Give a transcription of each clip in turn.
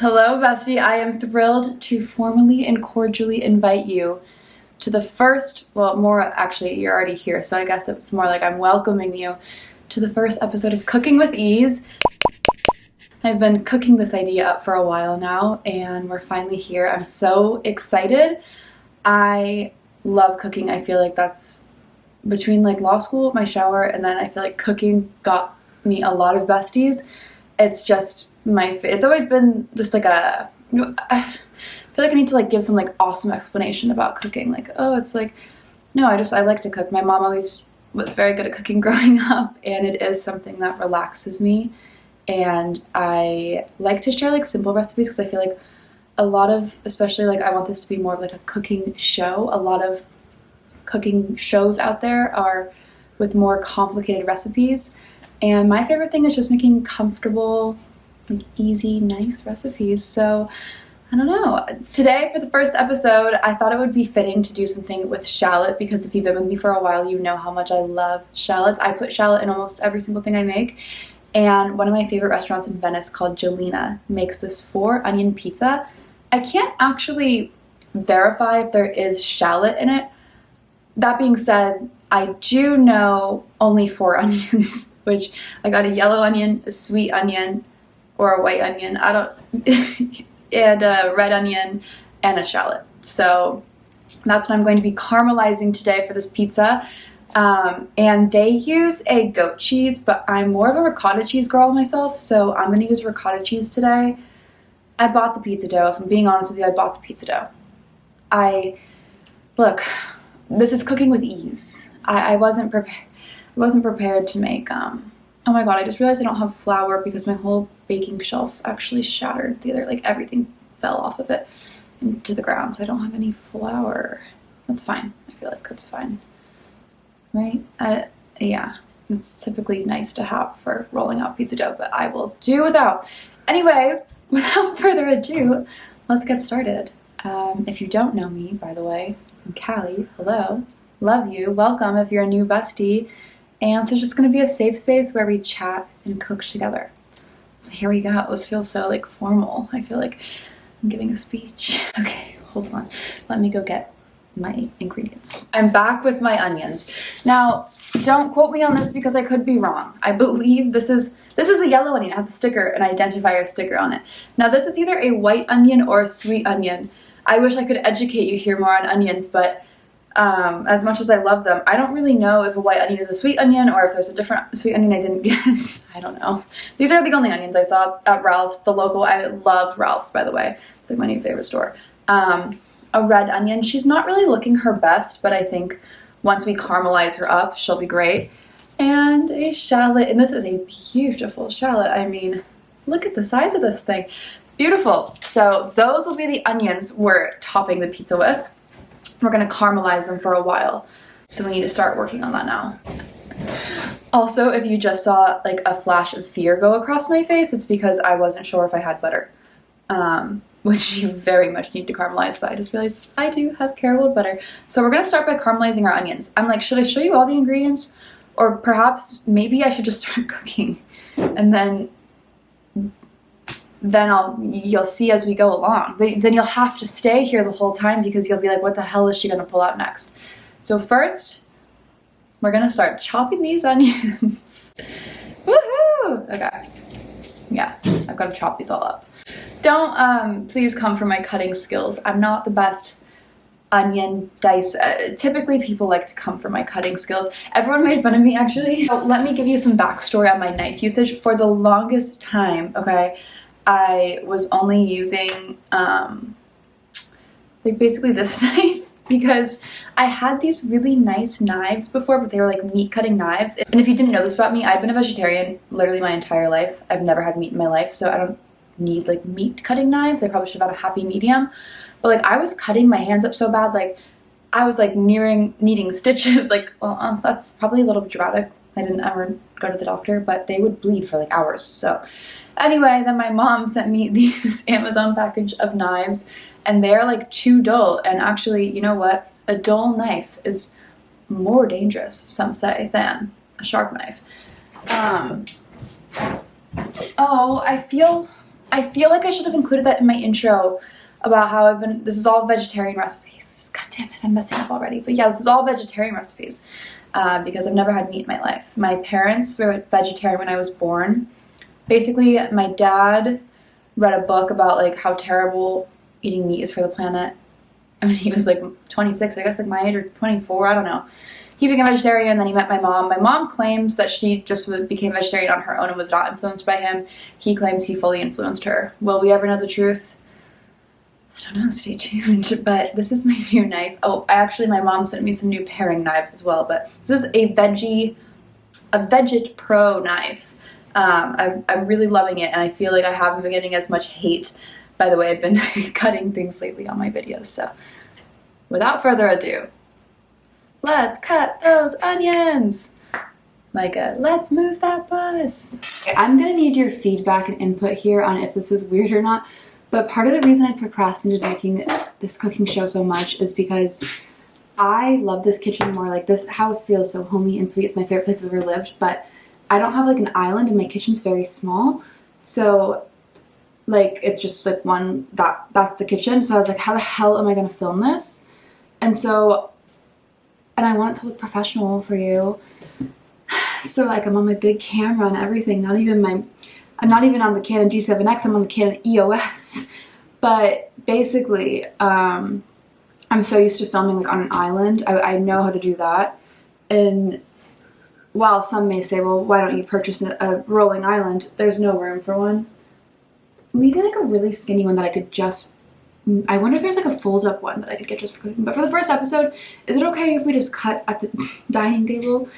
Hello, bestie. I am thrilled to formally and cordially invite you to the first, well, more actually, you're already here, so I guess it's more like I'm welcoming you to the first episode of Cooking with Ease. I've been cooking this idea up for a while now, and we're finally here. I'm so excited. I love cooking. I feel like that's between like law school, my shower, and then I feel like cooking got me a lot of besties. It's just it's always been just like I feel like I need to like give some like awesome explanation about cooking. Like, oh, it's like, no, I like to cook. My mom always was very good at cooking growing up, and it is something that relaxes me. And I like to share like simple recipes because I feel like a lot of, especially like I want this to be more of like a cooking show. A lot of cooking shows out there are with more complicated recipes. And my favorite thing is just making comfortable, like easy, nice recipes. So I don't know. Today, for the first episode, I thought it would be fitting to do something with shallot because if you've been with me for a while, you know how much I love shallots. I put shallot in almost every single thing I make. And one of my favorite restaurants in Venice called Gjelina makes this 4-onion pizza. I can't actually verify if there is shallot in it. That being said, I do know only 4 onions, which I got a yellow onion, a sweet onion, or a white onion, and a red onion, and a shallot. So that's what I'm going to be caramelizing today for this pizza. And they use a goat cheese, but I'm more of a ricotta cheese girl myself, so I'm going to use ricotta cheese today. I bought the pizza dough. If I'm being honest with you, I bought the pizza dough. Look, this is cooking with ease. I wasn't prepared to make, oh my god, I just realized I don't have flour because my whole baking shelf actually shattered the other, like everything fell off of it into the ground, so I don't have any flour. That's fine. I feel like that's fine. Right? Yeah, it's typically nice to have for rolling out pizza dough, but I will do without. Anyway, without further ado, let's get started. If you don't know me, by the way, I'm Callie. Hello. Love you. Welcome if you're a new bestie. And so it's just going to be a safe space where we chat and cook together. So here we go. This feels so like formal. I feel like I'm giving a speech. Okay, hold on. Let me go get my ingredients. I'm back with my onions. Now, don't quote me on this because I could be wrong. I believe this is a yellow onion. It has a sticker, an identifier sticker on it. Now, this is either a white onion or a sweet onion. I wish I could educate you here more on onions, but as much as I love them, I don't really know if a white onion is a sweet onion or if there's a different sweet onion I didn't get. I don't know. These are the only onions I saw at Ralph's, the local. I love Ralph's, by the way. It's like my new favorite store. A red onion. She's not really looking her best, but I think once we caramelize her up, she'll be great. And a shallot, and this is a beautiful shallot. I mean, look at the size of this thing. It's beautiful. So those will be the onions we're topping the pizza with. We're gonna caramelize them for a while. So we need to start working on that now. Also, if you just saw like a flash of fear go across my face, it's because I wasn't sure if I had butter. Which you very much need to caramelize, but I just realized I do have caramel butter. So we're gonna start by caramelizing our onions. I'm like, should I show you all the ingredients? Or perhaps maybe I should just start cooking and then you'll see as we go along. Then you'll have to stay here the whole time because you'll be like, what the hell is she gonna pull out next? So first, we're gonna start chopping these onions. Woohoo! Okay. Yeah, I've gotta chop these all up. Don't please come for my cutting skills. I'm not the best onion dice. Typically people like to come for my cutting skills. Everyone made fun of me actually. So let me give you some backstory on my knife usage. For the longest time, okay, I was only using like basically this knife because I had these really nice knives before, but they were like meat cutting knives. And if you didn't know this about me, I've been a vegetarian literally my entire life. I've never had meat in my life, so I don't need like meat cutting knives. I probably should have had a happy medium. But like I was cutting my hands up so bad, like I was like needing stitches. Like, well, that's probably a little bit dramatic. I didn't ever go to the doctor, but they would bleed for like hours. So anyway, then my mom sent me this Amazon package of knives and they're like too dull. And actually, you know what? A dull knife is more dangerous, some say, than a sharp knife. Oh, I feel I feel like I should have included that in my intro about how this is all vegetarian recipes. God damn it, I'm messing up already. But yeah, this is all vegetarian recipes because I've never had meat in my life. My parents were vegetarian when I was born. Basically, my dad read a book about like how terrible eating meat is for the planet. I mean, he was like 26, I guess like my age, or 24, I don't know. He became vegetarian, then he met my mom. My mom claims that she just became vegetarian on her own and was not influenced by him. He claims he fully influenced her. Will we ever know the truth? I don't know, stay tuned. But this is my new knife. Oh, actually my mom sent me some new paring knives as well, but this is a Veggie Pro knife. I'm really loving it, and I feel like I haven't been getting as much hate by the way I've been cutting things lately on my videos. So without further ado, let's cut those onions. Like a let's move that bus. Okay, I'm gonna need your feedback and input here on if this is weird or not, but part of the reason I procrastinated making this cooking show so much is because I love this kitchen more. Like, this house feels so homey and sweet. It's my favorite place I've ever lived, but I don't have like an island and my kitchen's very small. So like, it's just like that's the kitchen. So I was like, how the hell am I gonna film this? And I want it to look professional for you. So like, I'm on my big camera and everything, I'm not even on the Canon D7X, I'm on the Canon EOS. But basically, I'm so used to filming like on an island. I know how to do that. And while some may say, well, why don't you purchase a rolling island? There's no room for one. Maybe like a really skinny one that I could just, I wonder if there's like a fold up one that I could get just for cooking. But for the first episode, is it okay if we just cut at the dining table?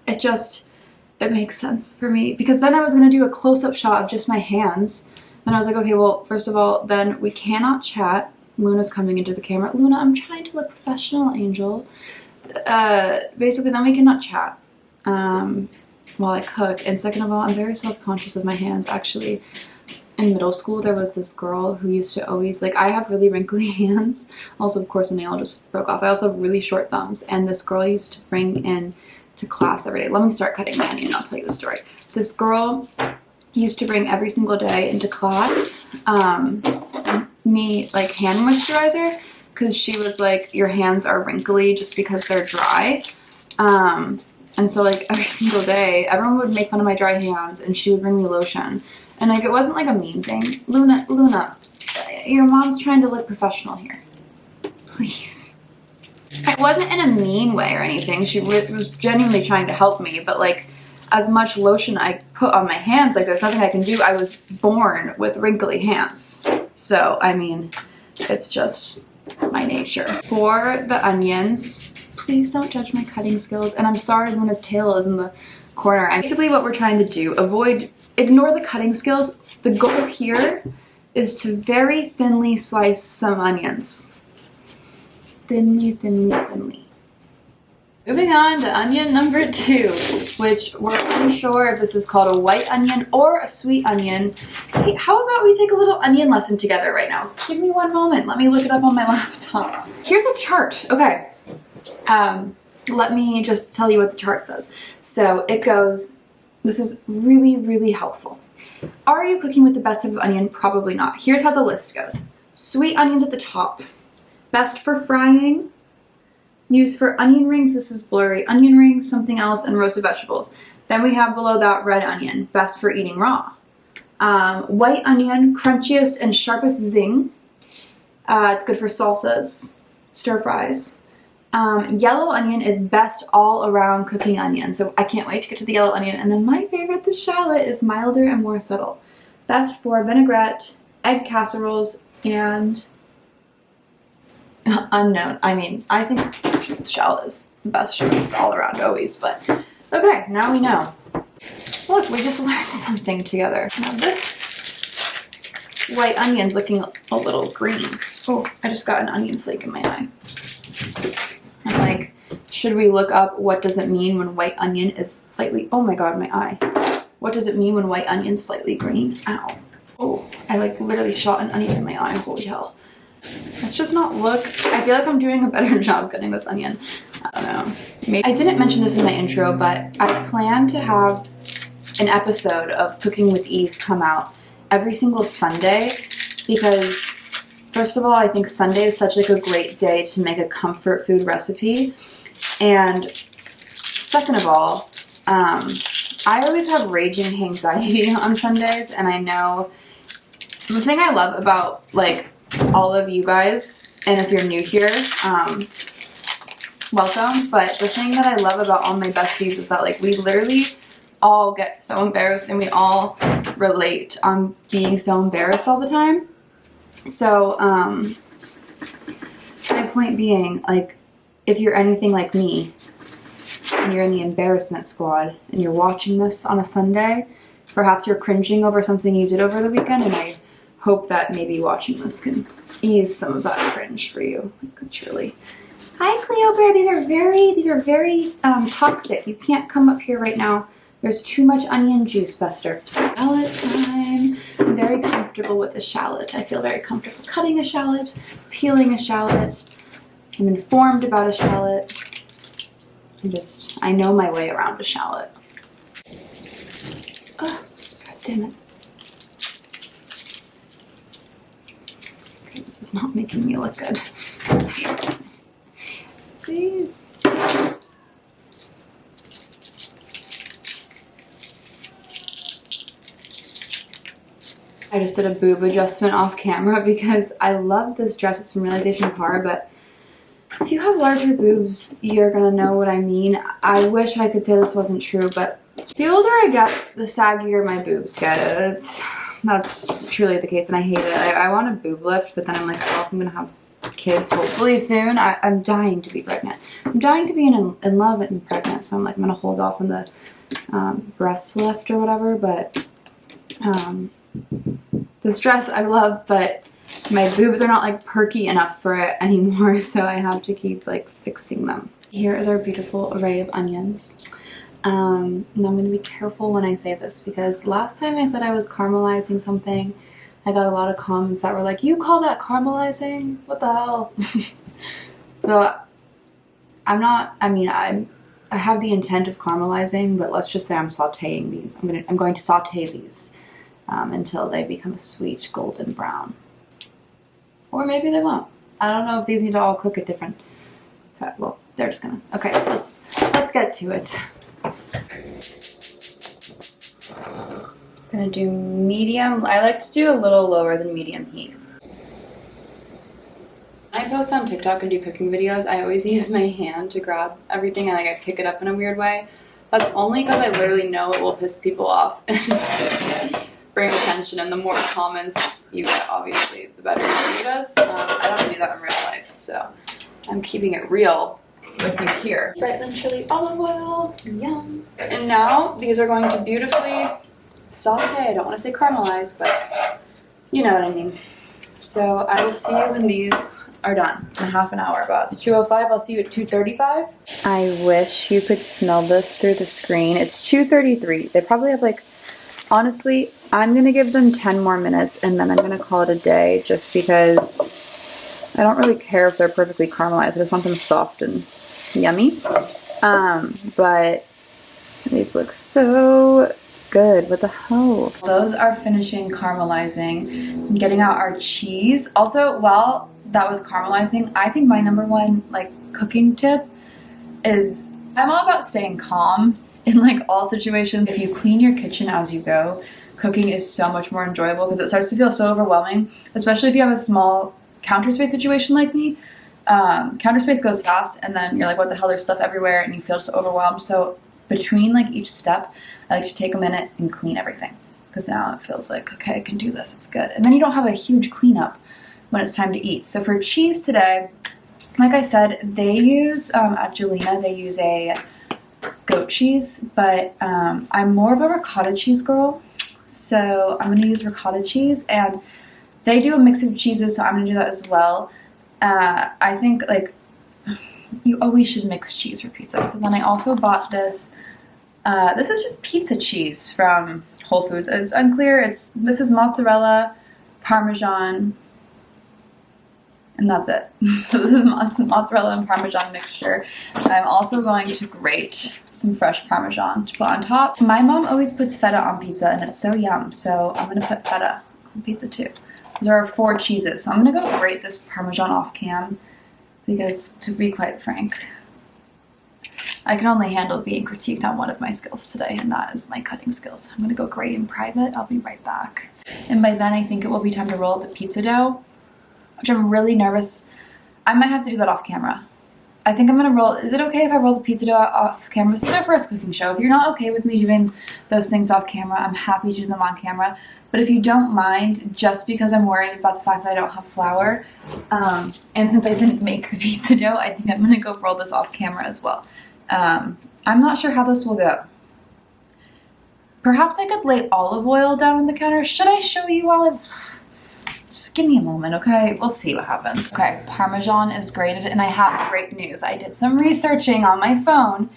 It makes sense for me, because then I was going to do a close-up shot of just my hands. Then I was like, okay, well, first of all, then we cannot chat. Luna's coming into the camera. Luna, I'm trying to look professional, angel. Basically, then we cannot chat while I cook. And second of all, I'm very self-conscious of my hands. Actually, in middle school, there was this girl who used to always, like, I have really wrinkly hands. Also, of course, a nail just broke off. I also have really short thumbs. And this girl used to bring in to class every day. Let me start cutting the onion and I'll tell you the story. This girl used to bring every single day into class me like hand moisturizer, because she was like, your hands are wrinkly just because they're dry. And so like every single day everyone would make fun of my dry hands and she would bring me lotion. And like, it wasn't like a mean thing. Luna, your mom's trying to look professional here, please. It wasn't in a mean way or anything. She was genuinely trying to help me, but like, as much lotion I put on my hands, like, there's nothing I can do. I was born with wrinkly hands. So, I mean, it's just my nature. For the onions, please don't judge my cutting skills. And I'm sorry Luna's tail is in the corner. And basically what we're trying to do, ignore the cutting skills. The goal here is to very thinly slice some onions. Thinly. Moving on to onion number 2, which we're unsure if this is called a white onion or a sweet onion. Hey, how about we take a little onion lesson together right now? Give me one moment. Let me look it up on my laptop. Here's a chart. Okay. Let me just tell you what the chart says. So it goes, this is really, really helpful. Are you cooking with the best type of onion? Probably not. Here's how the list goes. Sweet onions at the top. Best for frying. Used for onion rings, this is blurry. Onion rings, something else, and roasted vegetables. Then we have below that red onion, best for eating raw. White onion, crunchiest and sharpest zing. It's good for salsas, stir fries. Yellow onion is best all around cooking onion. So I can't wait to get to the yellow onion. And then my favorite, the shallot, is milder and more subtle. Best for vinaigrette, egg casseroles, and unknown. I mean, I think shallot is the best choice all around always, but okay, now we know. Look, we just learned something together. Now this white onion's looking a little green. Oh, I just got an onion flake in my eye. I'm like, should we look up what does it mean when white onion is slightly, oh my god, my eye. What does it mean when white onion's slightly green? Ow. Oh, I like literally shot an onion in my eye, holy hell. Let's just not look. I feel like I'm doing a better job cutting this onion. I don't know. Maybe. I didn't mention this in my intro, but I plan to have an episode of Cooking with Ease come out every single Sunday because first of all, I think Sunday is such like a great day to make a comfort food recipe. And second of all, I always have raging anxiety on Sundays, and I know the thing I love about like all of you guys, and if you're new here, welcome. But the thing that I love about all my besties is that like we literally all get so embarrassed and we all relate on being so embarrassed all the time. So my point being, like, if you're anything like me and you're in the embarrassment squad and you're watching this on a Sunday, perhaps you're cringing over something you did over the weekend, and I hope that maybe watching this can ease some of that cringe for you. Truly. Hi, Cleo Bear. These are very toxic. You can't come up here right now. There's too much onion juice, Buster. Shallot time. I'm very comfortable with the shallot. I feel very comfortable cutting a shallot, peeling a shallot. I'm informed about a shallot. I know my way around a shallot. Oh, God damn it. Okay, this is not making me look good. Please. I just did a boob adjustment off camera because I love this dress. It's from Realization Par, but if you have larger boobs, you're gonna know what I mean. I wish I could say this wasn't true, but the older I get, the saggier my boobs get. That's truly the case, and I hate it. I want a boob lift, but then I'm like, also I'm gonna have kids hopefully soon. I'm dying to be pregnant. I'm dying to be in love and pregnant, so I'm like, I'm gonna hold off on the breast lift or whatever, but this dress I love, but my boobs are not like perky enough for it anymore, so I have to keep like fixing them. Here is our beautiful array of onions. And I'm going to be careful when I say this because last time I said I was caramelizing something, I got a lot of comments that were like, you call that caramelizing? What the hell? So I have the intent of caramelizing, but let's just say I'm sauteing these. I'm going to saute these until they become a sweet golden brown. Or maybe they won't. I don't know if these need to all cook at different. Well, they're just gonna. Okay, let's get to it. Gonna do medium. I like to do a little lower than medium heat. When I post on TikTok and do cooking videos, I always use my hand to grab everything and like I pick it up in a weird way. That's only because I literally know it will piss people off. Bring attention, and the more comments you get, obviously, the better your video does. I don't do that in real life, so I'm keeping it real with you here. Brightland chili olive oil, yum. And now these are going to beautifully saute. I don't want to say caramelize, but you know what I mean. So I will see you when these are done in half an hour. About 2:05. I'll see you at 2:35. I wish you could smell this through the screen. It's 2:33. They probably have like. Honestly, I'm going to give them 10 more minutes and then I'm going to call it a day just because I don't really care if they're perfectly caramelized. I just want them soft and yummy. But these look so good. What the hell? Those are finishing caramelizing. I'm getting out our cheese. Also, while that was caramelizing, I think my number one like cooking tip is I'm all about staying calm. In like all situations, if you clean your kitchen as you go, cooking is so much more enjoyable because it starts to feel so overwhelming, especially if you have a small counter space situation like me. Counter space goes fast and then you're like, what the hell, there's stuff everywhere and you feel so overwhelmed. So between like each step, I like to take a minute and clean everything because now it feels like, okay, I can do this, it's good. And then you don't have a huge cleanup when it's time to eat. So for cheese today, like I said, they use, at Gjelina, they use a goat cheese, but I'm more of a ricotta cheese girl, so I'm going to use ricotta cheese, and they do a mix of cheeses, so I'm going to do that as well. I think like you always should mix cheese for pizza. So then I also bought this. This is just pizza cheese from Whole Foods. It's unclear. This is mozzarella, parmesan, And that's it. So this is mozzarella and parmesan mixture. I'm also going to grate some fresh parmesan to put on top. My mom always puts feta on pizza and it's so yum, so I'm gonna put feta on pizza too. There are 4 cheeses, so I'm gonna go grate this parmesan off cam because, to be quite frank, I can only handle being critiqued on one of my skills today, and that is my cutting skills. I'm gonna go grate in private. I'll be right back. And by then I think it will be time to roll the pizza dough, which I'm really nervous. I might have to do that off camera. I think I'm gonna roll. Is it okay if I roll the pizza dough off camera? This is our first cooking show. If you're not okay with me doing those things off camera, I'm happy to do them on camera. But if you don't mind, just because I'm worried about the fact that I don't have flour, and since I didn't make the pizza dough, I think I'm gonna go roll this off camera as well. I'm not sure how this will go. Perhaps I could lay olive oil down on the counter. Should I show you while I'm... Just give me a moment, okay? We'll see what happens. Okay, Parmesan is grated, and I have great news. I did some researching on my phone,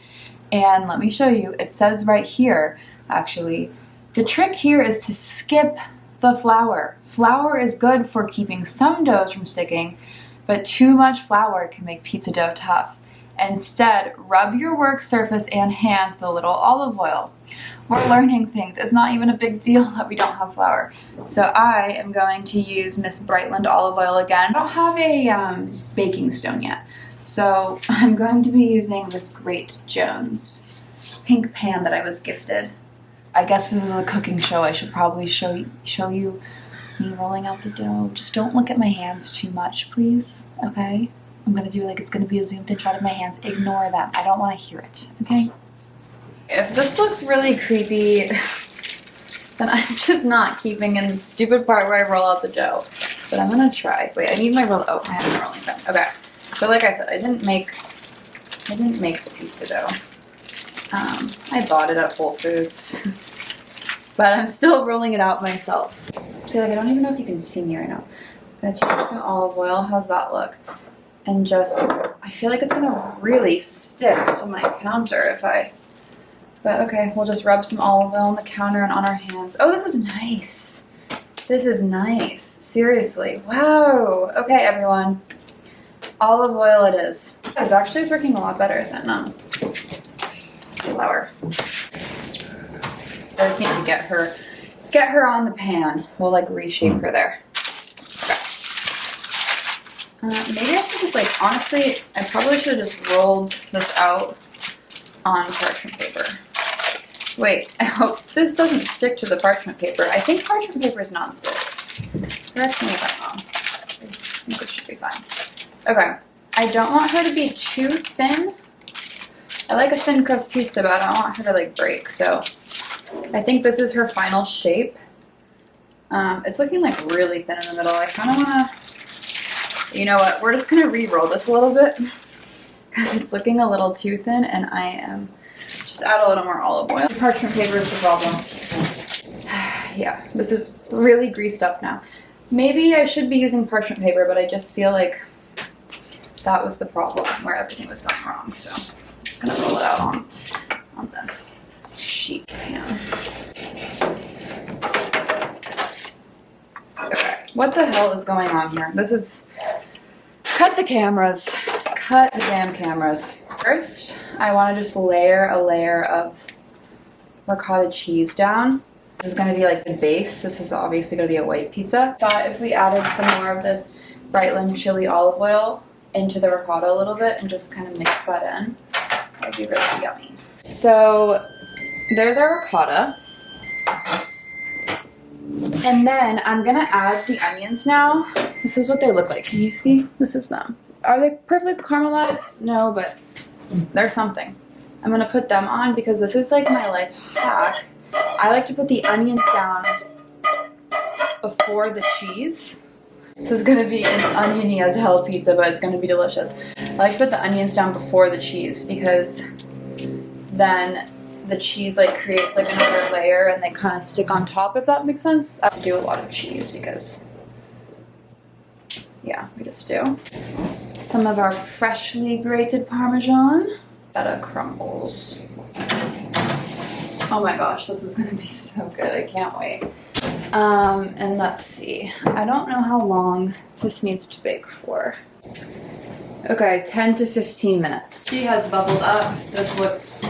and let me show you. It says right here, actually, the trick here is to skip the flour. Flour is good for keeping some doughs from sticking, but too much flour can make pizza dough tough. Instead, rub your work surface and hands with a little olive oil. We're learning things. It's not even a big deal that we don't have flour. So I am going to use Miss Brightland olive oil again. I don't have a baking stone yet. So I'm going to be using this Great Jones pink pan that I was gifted. I guess this is a cooking show. I should probably show you me rolling out the dough. Just don't look at my hands too much, please, okay? I'm gonna do like it's gonna be a zoomed in shot of my hands. Ignore them. I don't want to hear it, okay? If this looks really creepy, then I'm just not keeping in the stupid part where I roll out the dough. But I'm gonna try. Wait, I need my roll. Oh, I have my rolling pin. Okay. So like I said, I didn't make the pizza dough. I bought it at Whole Foods, but I'm still rolling it out myself. So like I don't even know if you can see me right now. I'm gonna take some olive oil. How's that look? And just, I feel like it's gonna really stick to my counter but okay, we'll just rub some olive oil on the counter and on our hands. Oh, this is nice. This is nice, seriously. Wow, okay everyone. Olive oil it is. It's actually working a lot better than flour. I just need to get her on the pan. We'll like reshape her there. Maybe I should just like, honestly, I probably should have just rolled this out on parchment paper. Wait, I hope this doesn't stick to the parchment paper. I think parchment paper is non-stick. Correct me if I'm wrong. I think it should be fine. Okay, I don't want her to be too thin. I like a thin crust pizza, but I don't want her to like break, so I think this is her final shape. It's looking like really thin in the middle. I kind of want to... You know what, we're just gonna re-roll this a little bit because it's looking a little too thin, and I am just add a little more olive oil. Parchment paper is the problem. Yeah, this is really greased up now. Maybe I should be using parchment paper, but I just feel like that was the problem where everything was going wrong. So I'm just gonna roll it out on this sheet pan. Okay, what the hell is going on here? This is... Cut the cameras. Cut the damn cameras. First, I want to just layer a layer of ricotta cheese down. This is going to be like the base. This is obviously going to be a white pizza. Thought if we added some more of this Brightland chili olive oil into the ricotta a little bit and just kind of mix that in, that would be really yummy. So there's our ricotta. And then I'm gonna add the onions now. This is what they look like. Can you see? This is them. Are they perfectly caramelized? No, but they're something. I'm gonna put them on because this is like my life hack. I like to put the onions down before the cheese. This is gonna be an oniony as hell pizza, but it's gonna be delicious. I like to put the onions down before the cheese because then the cheese like creates like another layer and they kind of stick on top, if that makes sense. I have to do a lot of cheese because, yeah, we just do. Some of our freshly grated Parmesan. Feta crumbles. Oh my gosh, this is gonna be so good. I can't wait. And let's see. I don't know how long this needs to bake for. Okay, 10 to 15 minutes. She has bubbled up. This looks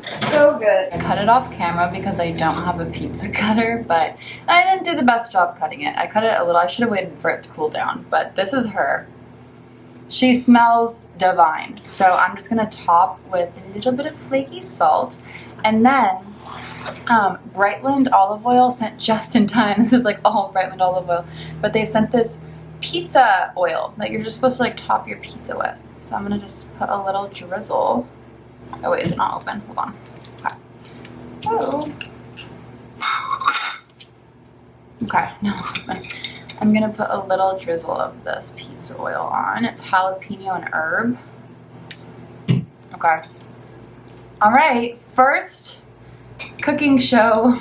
so good. I cut it off camera because I don't have a pizza cutter, but I didn't do the best job cutting it. I cut it a little. I should have waited for it to cool down, but this is her. She smells divine. So I'm just gonna top with a little bit of flaky salt, and then Brightland olive oil sent just in time. This is like all Brightland olive oil, but they sent this pizza oil that you're just supposed to like top your pizza with. So I'm gonna just put a little drizzle. Oh wait, is it not open? Hold on. Okay. Oh. Okay, now it's open. I'm gonna put a little drizzle of this pizza oil on. It's jalapeno and herb. Okay. All right, first cooking show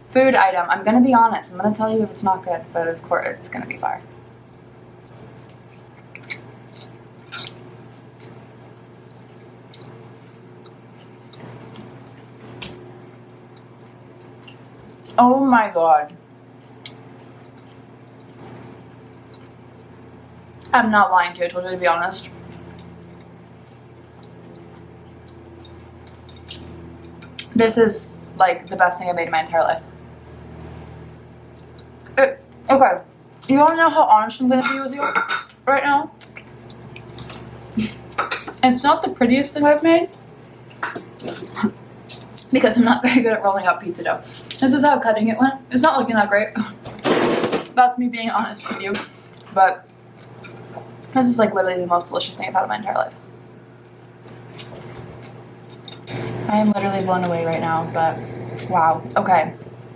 food item. I'm gonna be honest. I'm gonna tell you if it's not good, but of course it's gonna be fire. Oh my god. I'm not lying to you, I told you to be honest. This is like the best thing I've made in my entire life. Okay, you wanna know how honest I'm gonna be with you right now? It's not the prettiest thing I've made because I'm not very good at rolling out pizza dough. This is how cutting it went. It's not looking that great. That's me being honest with you. But this is like literally the most delicious thing I've had in my entire life. I am literally blown away right now, but wow. Okay,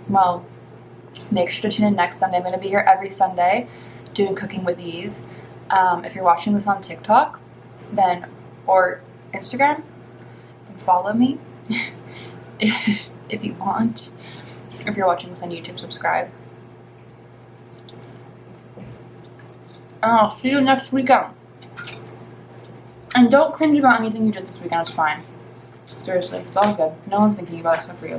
well, make sure to tune in next Sunday. I'm going to be here every Sunday doing Cooking with Ease. If you're watching this on TikTok, then, or Instagram, then follow me if you want. If you're watching this on YouTube, subscribe. And I'll see you next weekend. And don't cringe about anything you did this weekend, it's fine. Seriously, it's all good. No one's thinking about it except for you.